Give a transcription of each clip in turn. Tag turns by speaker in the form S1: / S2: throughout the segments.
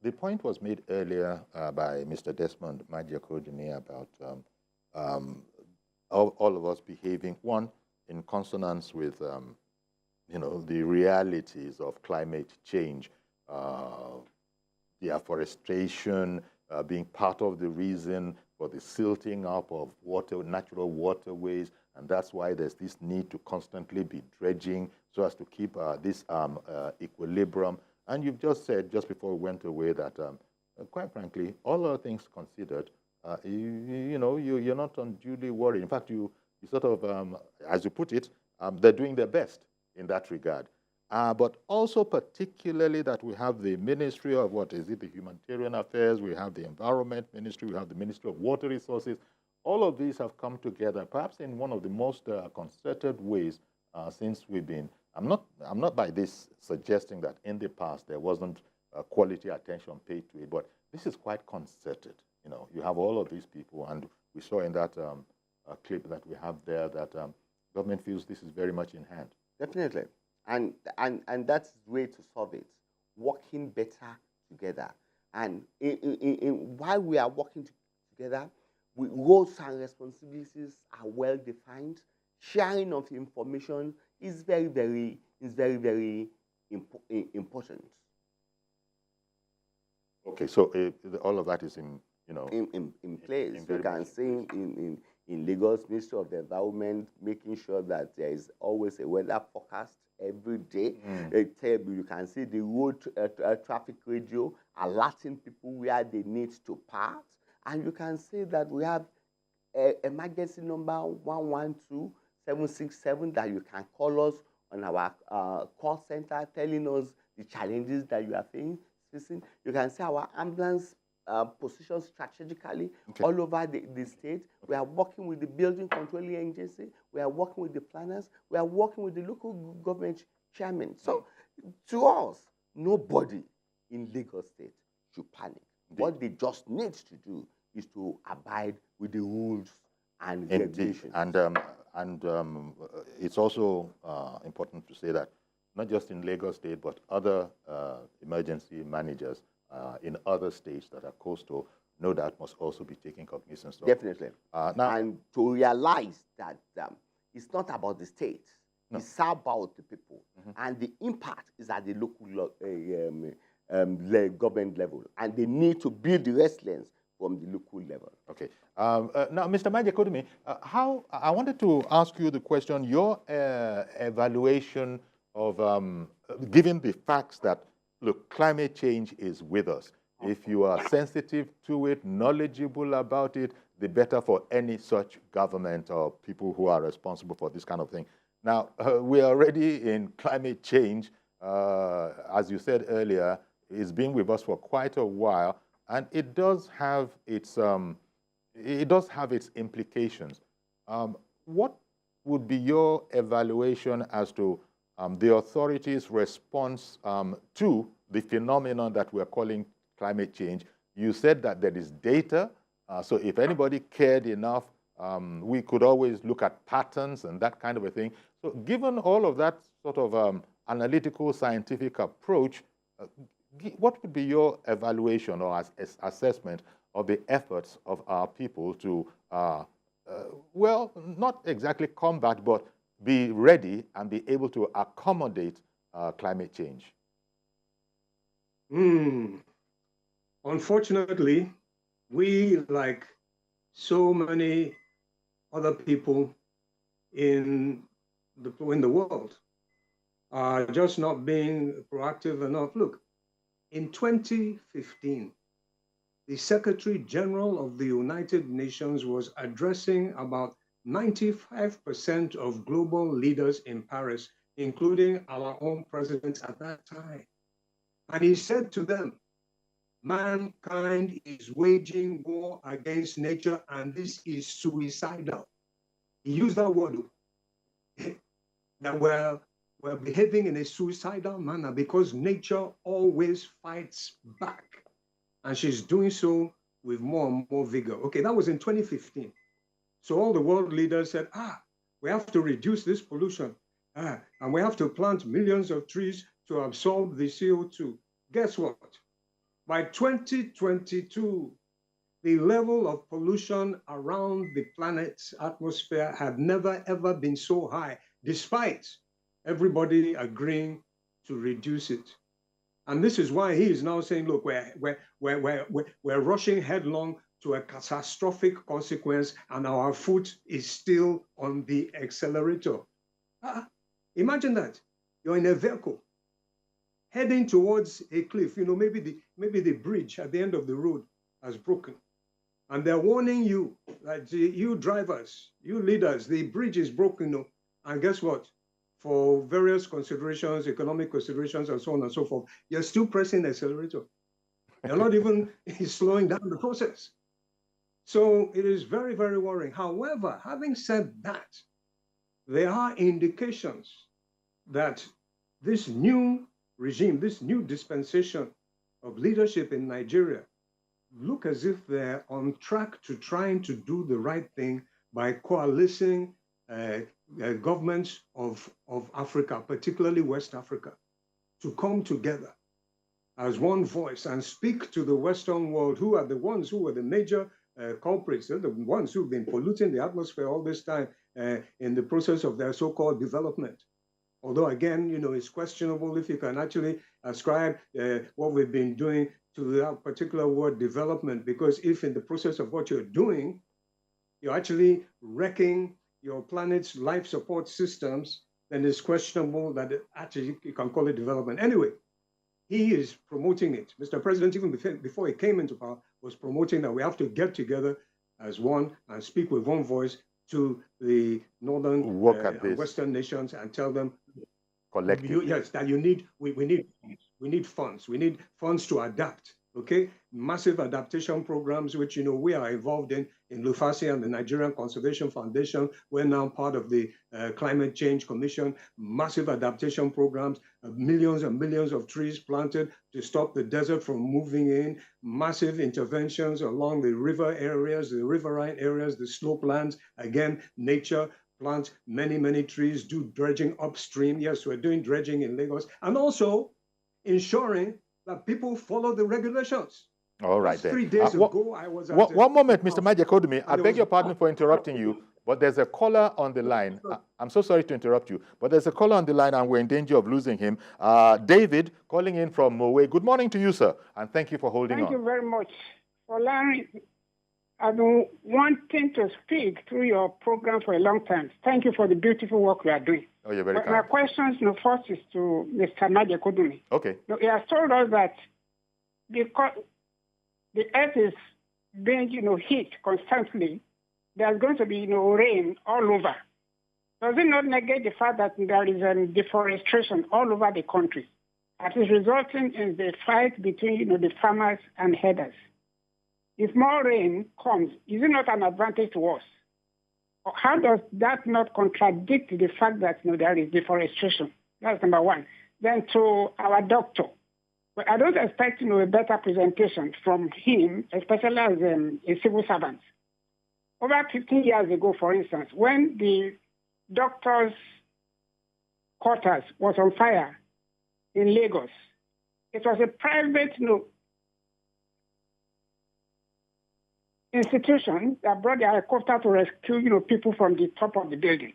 S1: the point was made earlier by Mr. Desmond Majekodunmi about all of us behaving, one, in consonance with, the realities of climate change, the afforestation being part of the reason for the silting up of natural waterways, and that's why there's this need to constantly be dredging so as to keep this equilibrium. And you've just said, just before we went away, that quite frankly, all other things considered, you're not unduly worried. In fact, you sort of, as you put it, they're doing their best in that regard. But also particularly that we have the Ministry of, the Humanitarian Affairs, we have the Environment Ministry, we have the Ministry of Water Resources. All of these have come together, perhaps in one of the most concerted ways since we've been. I'm not by this suggesting that in the past there wasn't quality attention paid to it, but this is quite concerted. You have all of these people, and we saw in that clip that we have there that government feels this is very much in hand.
S2: Definitely. And that's the way to solve it, working better together. And while we are working together, roles and responsibilities are well defined. Sharing of information is very, very important.
S1: Okay, so all of that is in
S2: place. You can see in Lagos, Ministry of the Environment, making sure that there is always a weather forecast every day. You can see the road traffic radio alerting people where they need to park. And you can see that we have emergency number 112-767 that you can call us on our call center, telling us the challenges that you are facing. You can see our ambulance positioned strategically all over the state. We are working with the building controlling agency. We are working with the planners. We are working with the local government chairman. So to us, nobody in Lagos State should panic. What they just need to do is to abide with the rules and regulations.
S1: And it's also important to say that not just in Lagos State, but other emergency managers in other states that are coastal, no doubt must also be taking cognizance of.
S2: Definitely. And to realize that it's not about the state, it's about the people. And the impact is at the local government level. And they need to build the resilience from the local level.
S1: Okay. Now, Mr. Majekodunmi, I wanted to ask you the question, your evaluation of, given the facts that, look, climate change is with us. If you are sensitive to it, knowledgeable about it, the better for any such government or people who are responsible for this kind of thing. Now, we are already in climate change. As you said earlier, it's been with us for quite a while, and it does have its implications. What would be your evaluation as to the authorities' response to the phenomenon that we're calling climate change? You said that there is data, so if anybody cared enough, we could always look at patterns and that kind of a thing. So given all of that sort of analytical scientific approach, what would be your evaluation or assessment of the efforts of our people to, well, not exactly combat, but be ready and be able to accommodate climate change?
S3: Unfortunately, we, like so many other people in the world, are just not being proactive enough. Look, in 2015, the Secretary General of the United Nations was addressing about 95% of global leaders in Paris, including our own president at that time. And he said to them, mankind is waging war against nature, and this is suicidal. He used that word, that we're behaving in a suicidal manner because nature always fights back. And she's doing so with more and more vigor. Okay, that was in 2015. So all the world leaders said, we have to reduce this pollution. And we have to plant millions of trees to absorb the CO2. Guess what? by 2022, the level of pollution around the planet's atmosphere had never, ever been so high, despite everybody agreeing to reduce it. And this is why he is now saying, look, we're rushing headlong to a catastrophic consequence, and our foot is still on the accelerator. Imagine that. You're in a vehicle heading towards a cliff. You know, maybe the bridge at the end of the road has broken. And they're warning you, that you drivers, you leaders, the bridge is broken. And guess what? For various considerations, economic considerations, and so on and so forth, you're still pressing the accelerator. You're not even slowing down the process. So it is very, very worrying. However, having said that, there are indications that this new regime, this new dispensation of leadership in Nigeria, look as if they're on track to trying to do the right thing by coalescing governments of Africa, particularly West Africa, to come together as one voice and speak to the Western world, who are the ones who are the major culprits. They're the ones who've been polluting the atmosphere all this time in the process of their so-called development. Although, again, you know, it's questionable if you can actually ascribe what we've been doing to that particular word development, because if in the process of what you're doing, you're actually wrecking your planet's life support systems, then it's questionable that actually you can call it development. Anyway, he is promoting it. Mr. President, even before he came into power, was promoting that we have to get together as one and speak with one voice to the northern Western nations and tell them,
S1: collectively,
S3: yes, that we need funds. We need funds to adapt. Okay, massive adaptation programs, which, you know, we are involved in Lufasi and the Nigerian Conservation Foundation. We're now part of the Climate Change Commission. Massive adaptation programs, millions and millions of trees planted to stop the desert from moving in. Massive interventions along the river areas, the riverine areas, the slopelands. Again, nature. Plant many, many trees, do dredging upstream. Yes, we're doing dredging in Lagos. And also ensuring that people follow the regulations.
S1: All right, then.
S3: 3 days ago, I was at...
S1: One moment, Mr. Majekodunmi. I beg your pardon for interrupting you, but there's a caller on the line. I'm so sorry to interrupt you, but there's a caller on the line and we're in danger of losing him. David, calling in from Mowe. Good morning to you, sir, and thank you for holding on.
S4: Thank you very much for allowing. I've been wanting to speak through your program for a long time. Thank you for the beautiful work you are doing.
S1: Oh, you're very kind.
S4: My questions, first is to Mr. Majekodunmi.
S1: Okay.
S4: He has told us that because the earth is being, heat constantly, there's going to be, rain all over. Does it not negate the fact that there is deforestation all over the country that is resulting in the fight between, the farmers and herders? If more rain comes, is it not an advantage to us? Or how does that not contradict the fact that there is deforestation? That's number one. Then to our doctor, I don't expect a better presentation from him, especially as a civil servant. Over 15 years ago, for instance, when the doctor's quarters was on fire in Lagos, it was a private institution that brought the helicopter to rescue, people from the top of the building.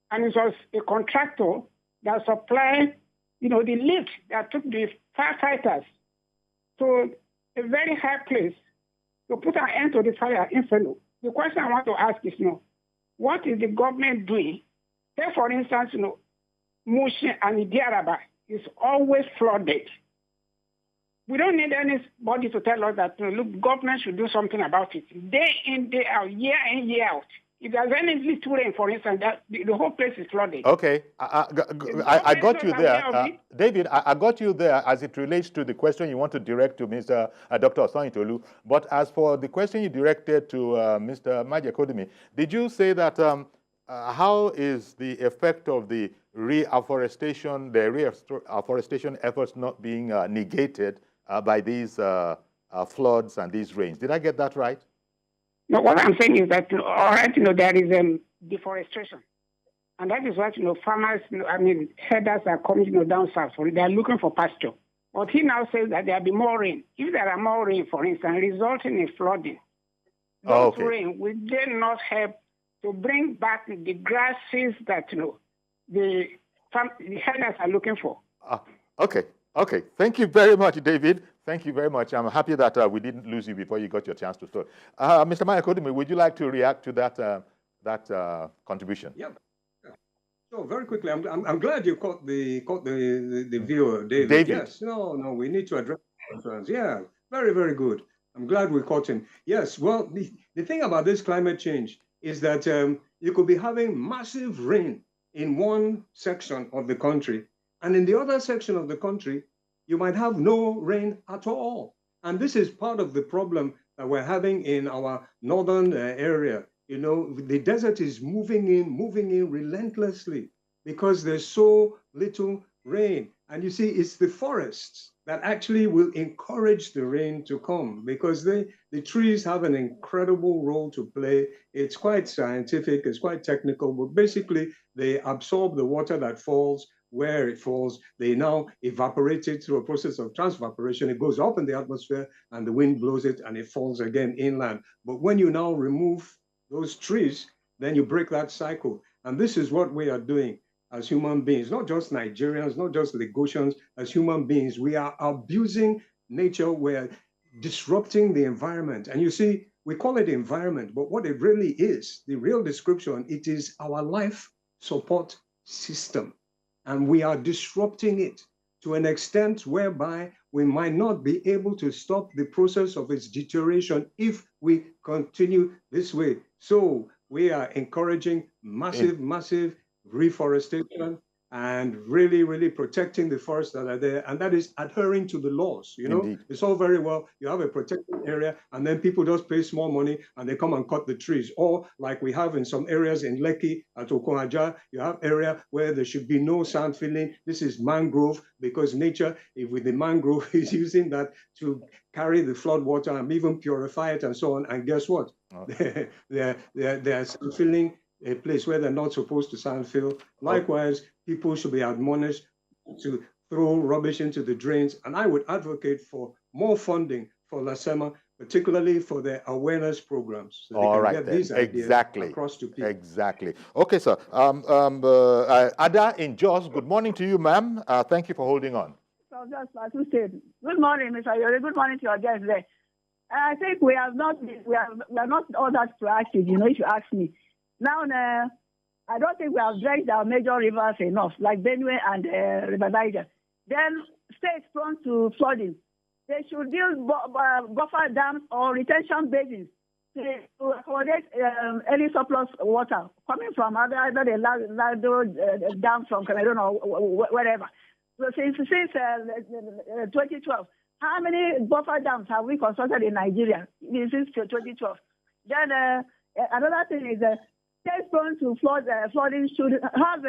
S4: And it was a contractor that supplied, the lift that took the firefighters to a very high place to put an end to the fire inferno. The question I want to ask is, what is the government doing? Say, for instance, Mushin and Idiaraba is always flooded. We don't need anybody to tell us that, look, government should do something about it. Day in, day out, year in, year out. If there's any little rain, for instance, the whole place is flooded.
S1: Okay, I got you there. David, I got you there as it relates to the question you want to direct to Mr. Dr. Osanyintolu. But as for the question you directed to Mr. Majekodunmi, did you say that how is the effect of the reforestation efforts not being negated by these floods and these rains? Did I get that right?
S4: No, what I'm saying is that, all right, there is deforestation. And that is what, farmers, herders are coming, down south. They are looking for pasture. But he now says that there will be more rain. If there are more rain, for instance, resulting in flooding, those rain will then not help to bring back the grasses that the herders are looking for.
S1: Okay. Thank you very much, David. Thank you very much. I'm happy that we didn't lose you before you got your chance to talk. Mr. Majekodunmi, would you like to react to that contribution?
S3: Yeah. So very quickly, I'm glad you caught the viewer, David. Yes. No, we need to address concerns. Yeah. Very, very good. I'm glad we caught him. Yes. Well, the thing about this climate change is that you could be having massive rain in one section of the country, and in the other section of the country, you might have no rain at all. And this is part of the problem that we're having in our northern area. The desert is moving in relentlessly because there's so little rain. And you see, it's the forests that actually will encourage the rain to come because the trees have an incredible role to play. It's quite scientific, it's quite technical, but basically they absorb the water that falls where it falls. They now evaporate it through a process of transvaporation. It goes up in the atmosphere and the wind blows it and it falls again inland. But when you now remove those trees, then you break that cycle. And this is what we are doing as human beings, not just Nigerians, not just Lagosians, as human beings. We are abusing nature, we're disrupting the environment. And you see, we call it environment, but what it really is, the real description, it is our life support system. And we are disrupting it to an extent whereby we might not be able to stop the process of its deterioration if we continue this way. So we are encouraging massive reforestation and really protecting the forests that are there. And that is adhering to the laws.
S1: Indeed.
S3: It's all very well. You have a protected area and then people just pay small money and they come and cut the trees. Or like we have in some areas in Lekki at Okonaja, you have area where there should be no sand filling. This is mangrove because nature, with the mangrove, is using that to carry the flood water and even purify it and so on. And guess what? They're sand filling a place where they're not supposed to sand fill. Likewise, people should be admonished to throw rubbish into the drains. And I would advocate for more funding for LASEMA, particularly for their awareness programs. So
S1: all right, then. Exactly.
S3: Across to people.
S1: Exactly. Okay, sir. Ada in Jos, good morning to you, ma'am. Thank you for holding on.
S5: So just as you said, good morning, Mr. Yori. Good morning to your guests there. I think we are not all that proactive, if you ask me. Now, I don't think we have dredged our major rivers enough, like Benue and River Niger. Then states prone to flooding, they should build buffer dams or retention basins to accommodate any surplus water coming from either the Lado dam from Cameroon or wherever. So since 2012, how many buffer dams have we constructed in Nigeria since 2012? Then another thing is states prone to flooding should have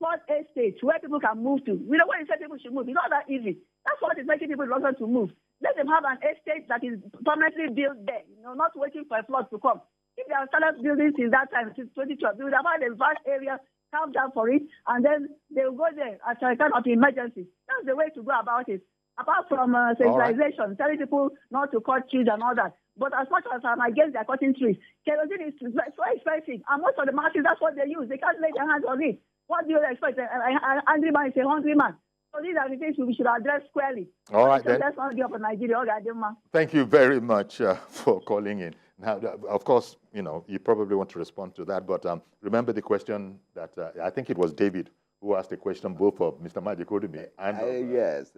S5: flood estates where people can move to. We know when you say people should move, it's not that easy. That's what is making people reluctant to move. Let them have an estate that is permanently built there, not waiting for a flood to come. If they have started building since that time, since 2012, they would have had a vast area carved out for it, and then they will go there as a kind of emergency. That's the way to go about it. Apart from sensitization, telling people not to cut trees and all that. But as much as I'm against their cutting trees, kerosene is so expensive. And most of the masses, that's what they use. They can't lay their hands on it. What do you expect? An angry man is a hungry man. So these are the things we should address squarely.
S1: All right, then.
S5: That's not give up Nigeria.
S1: Thank you very much for calling in. Now, of course, you probably want to respond to that, but remember the question that I think it was David who asked a question both of Mr. Majekodunmi and...
S2: yes,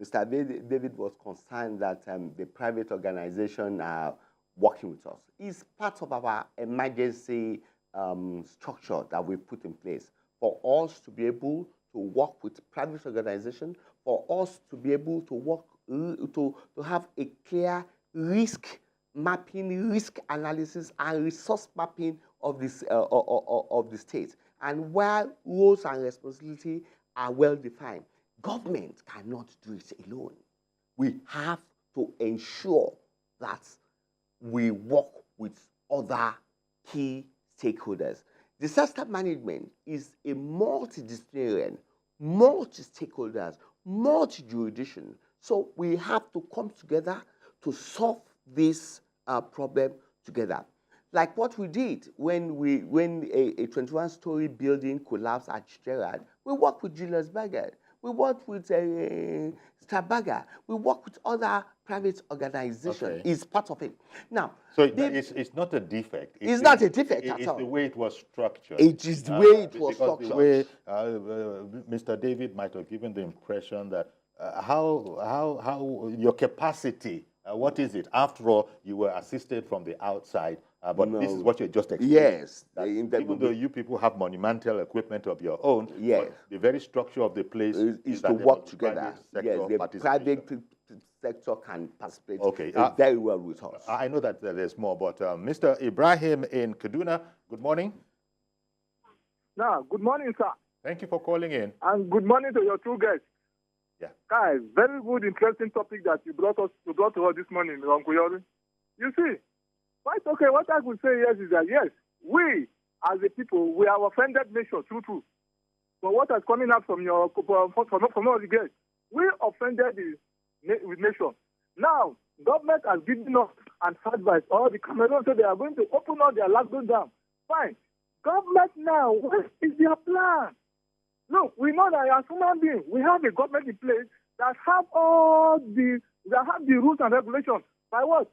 S2: Mr. David was concerned that the private organization are working with us. It's part of our emergency structure that we put in place for us to be able to work with private organizations, for us to be able to work, to have a clear risk mapping, risk analysis, and resource mapping of this of the state. And while roles and responsibility are well defined, government cannot do it alone. We have to ensure that we work with other key stakeholders. Disaster management is a multidisciplinary multi-stakeholders, multi-jurisdiction. So we have to come together to solve this problem together. Like what we did when a 21-story building collapsed at Gerard, we worked with Julius Berger, we worked with Starberger, we worked with other private organizations.
S1: Okay.
S2: It's part of it. Now,
S1: so it's not a defect.
S2: It's not a defect at all.
S1: It's the way it was structured.
S2: It is the way it was
S1: because
S2: structured.
S1: The way Mr. David might have given the impression that how your capacity, what is it? After all, you were assisted from the outside. But no. This is what you just explained.
S2: Yes.
S1: Even though you people have monumental equipment of your own,
S2: yes,
S1: the very structure of the place
S2: is to work together. Yes, the private sector can participate very well with us.
S1: I know that there's more, but Mr. Ibrahim in Kaduna, good morning.
S6: No, good morning, sir.
S1: Thank you for calling in.
S6: And good morning to your two guests.
S1: Yeah.
S6: Guys, very good, interesting topic that you brought to us this morning, Uncle Yori. You see, quite okay, what I could say is that, yes, we, as a people, we are offended nation, true. But what is coming out from all the guests, we offended the nation. Now, government has given us an advice, all the Cameroon, so they are going to open all their lockdown down. Fine. Government now, what is their plan? Look, we know that as human beings, we have a government in place that have the rules and regulations. By what?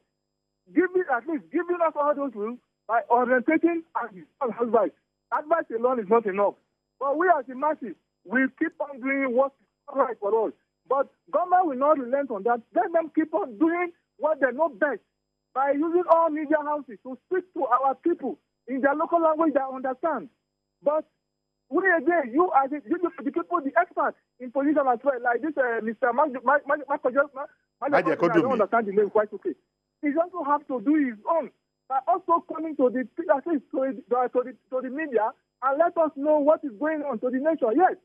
S6: Giving us all those rules by orientating and advice. Advice alone is not enough. But we as the masses, we keep on doing what's right for us. But government will not relent on that. Let them keep on doing what they know best by using all media houses to speak to our people in their local language they understand. But we again, you as the people, the experts in position as well, like this Mr. Majekodunmi, I don't understand the name quite okay. He also have to do his own by also coming to the media and let us know what is going on to the nation. Yes.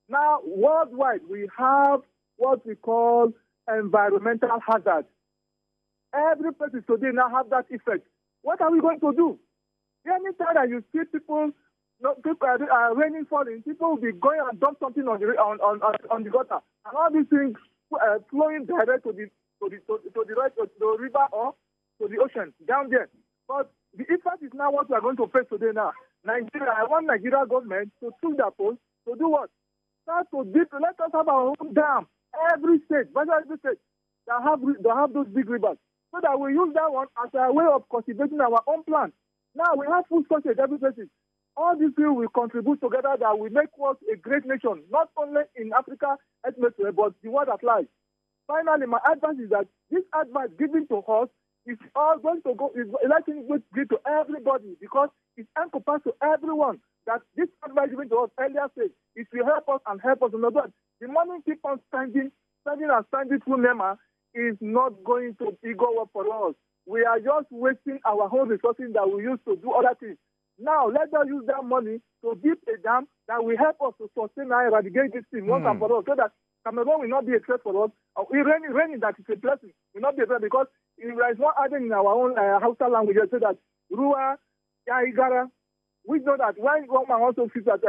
S6: Now, worldwide, we have what we call environmental hazards. Every place today now have that effect. What are we going to do? Anytime that you see people raining falling, people will be going and dump something on the gutter, and all these things flowing direct to the river or to the ocean down there. But the effect is now what we are going to face today now. Nigeria, I want Nigeria government to take their post to do what? Start to let us have our own dam. Every state, every state, that have those big rivers, so that we use that one as a way of cultivating our own plants. Now we have food shortage every place. All these things will contribute together that will make us a great nation, not only in Africa, but the world at large. Finally, my advice is that this advice given to us is all going to go, is likely to give to everybody because it encompasses to everyone that this advice given to us earlier said it will help us and help us another. The money keep on spending through NEMA is not going to go up for us. We are just wasting our own resources that we use to do other things. Now, let us use that money to build a dam that will help us to sustain and eradicate this thing once and for all, so that Cameroon will not be a threat for us. Raining that is a blessing will not be a threat because there is one adding in our own Hausa language so that Rua, Yaigara, we know that when one man also sees that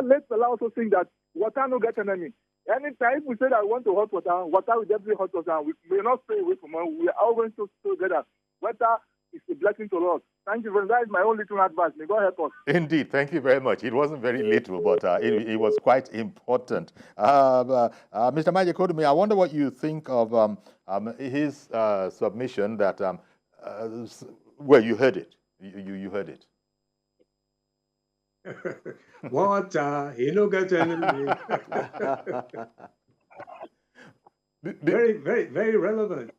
S6: late fella also think that water no get enemy. Anytime we say that we want to hot water will definitely hot water. We will not stay away from it. We are all going to stay together. Water is a blessing to us. Thank you very much. That is my own little advice. May God help us.
S1: Indeed. Thank you very much. It wasn't very little, but it was quite important. Mr. Majekodunmi, I wonder what you think of his submission that, well, you heard it. You heard it.
S3: Water, he no get enemy. Very, very, very relevant.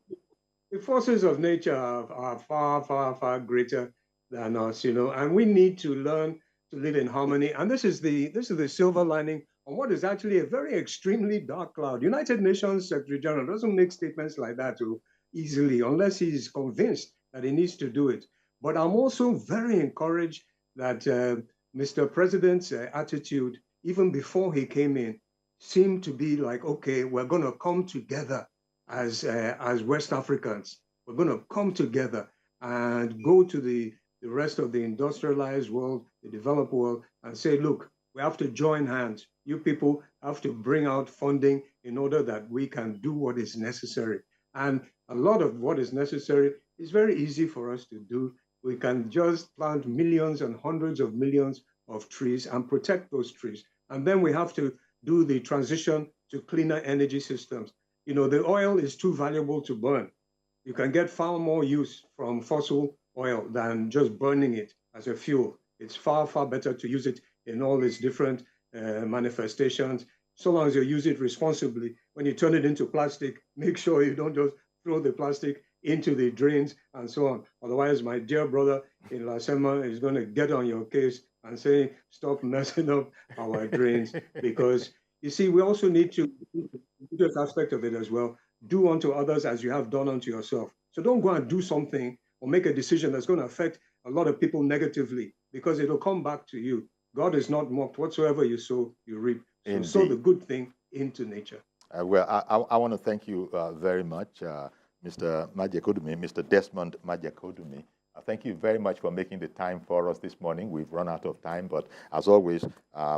S3: The forces of nature are far, far, far greater than us, and we need to learn to live in harmony. And this is the silver lining on what is actually a very extremely dark cloud. United Nations Secretary General doesn't make statements like that too easily unless he's convinced that he needs to do it. But I'm also very encouraged that Mr. President's attitude, even before he came in, seemed to be like, okay, we're going to come together as West Africans. We're going to come together and go to the rest of the industrialized world, the developed world, and say, look, We have to join hands. You people have to bring out funding in order that we can do what is necessary. And a lot of what is necessary is very easy for us to do. We can just plant millions and hundreds of millions of trees and protect those trees. And then we have to do the transition to cleaner energy systems. You know, the oil is too valuable to burn. You can get far more use from fossil oil than just burning it as a fuel. It's far, far better to use it in all its different manifestations, so long as you use it responsibly. When you turn it into plastic, make sure you don't just throw the plastic into the drains and so on. Otherwise, my dear brother in Lasema is going to get on your case and say, stop messing up our drains. Because you see, we also need to, this aspect of it as well, do unto others as you have done unto yourself. So don't go and do something or make a decision that's going to affect a lot of people negatively, because it'll come back to you. God is not mocked. Whatsoever you sow, you reap. So sow the good thing into nature.
S1: Well, I want to thank you very much, Mr. Majekodunmi, Mr. Desmond Majekodunmi. Thank you very much for making the time for us this morning. We've run out of time, but as always,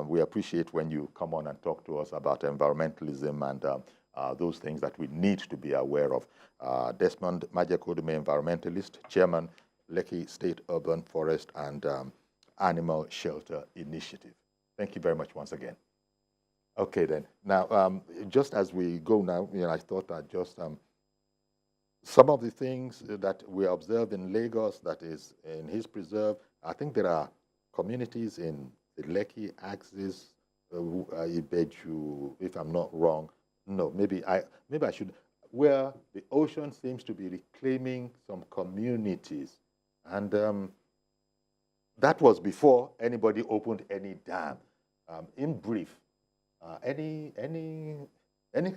S1: we appreciate when you come on and talk to us about environmentalism and those things that we need to be aware of. Desmond Majekodunmi, environmentalist, chairman, Lekki State Urban Forest and Animal Shelter Initiative. Thank you very much once again. Okay, then. Now, just as we go now, I thought that just some of the things that we observe in Lagos, that is in his preserve, I think there are communities in the Lekki axis, Ibeju, if I'm not wrong. No, maybe I should, where the ocean seems to be reclaiming some communities. And that was before anybody opened any dam. In brief, any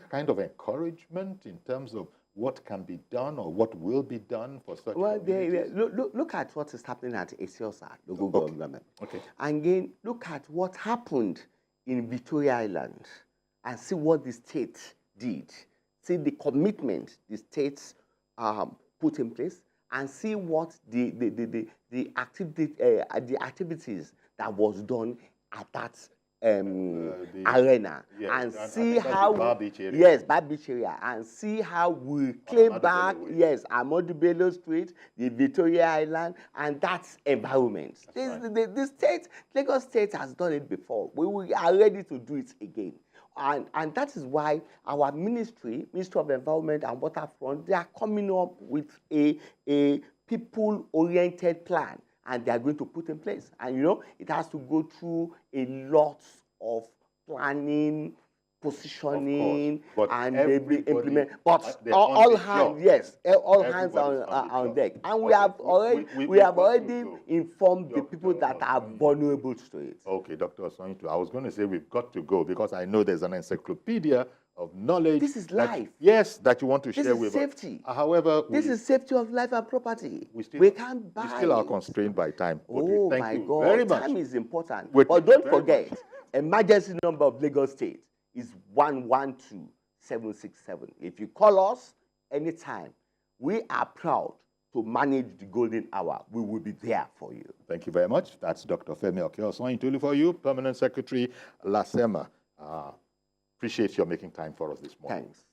S1: kind of encouragement in terms of what can be done or what will be done for such communities?
S2: Look at what is happening at Esiosa, local government. Okay. And again, look at what happened in Victoria Island and see what the state did. See the commitment the states put in place, and see what the activities that was done at that arena, yes, and see how Bar Beach area, and see how we claim back Ahmadu Bello Street, the Victoria Island, and that environment. The state, Lagos State has done it before. We are ready to do it again. And that is why our Ministry of Environment and Waterfront, they are coming up with a people-oriented plan, and they are going to put in place. And it has to go through a lot of planning, positioning, and maybe implement. But all hands, all hands on deck. And we have already informed the people that are vulnerable to it.
S1: Okay, Dr. Osointu, I was going to say we've got to go because I know there's an encyclopedia of knowledge.
S2: This is life.
S1: That you want to share with us.
S2: This is safety.
S1: However,
S2: this is safety of life and property. We can't buy.
S1: We still are constrained by time.
S2: Oh
S1: thank you
S2: God,
S1: very much.
S2: Time is important. But don't forget, emergency number of Lagos State is 112767. If you call us anytime, we are proud to manage the golden hour. We will be there for you.
S1: Thank you very much. That's Dr. Femi Okeosointolu for you, Permanent Secretary, Lasema. Appreciate your making time for us this morning.
S2: Thanks.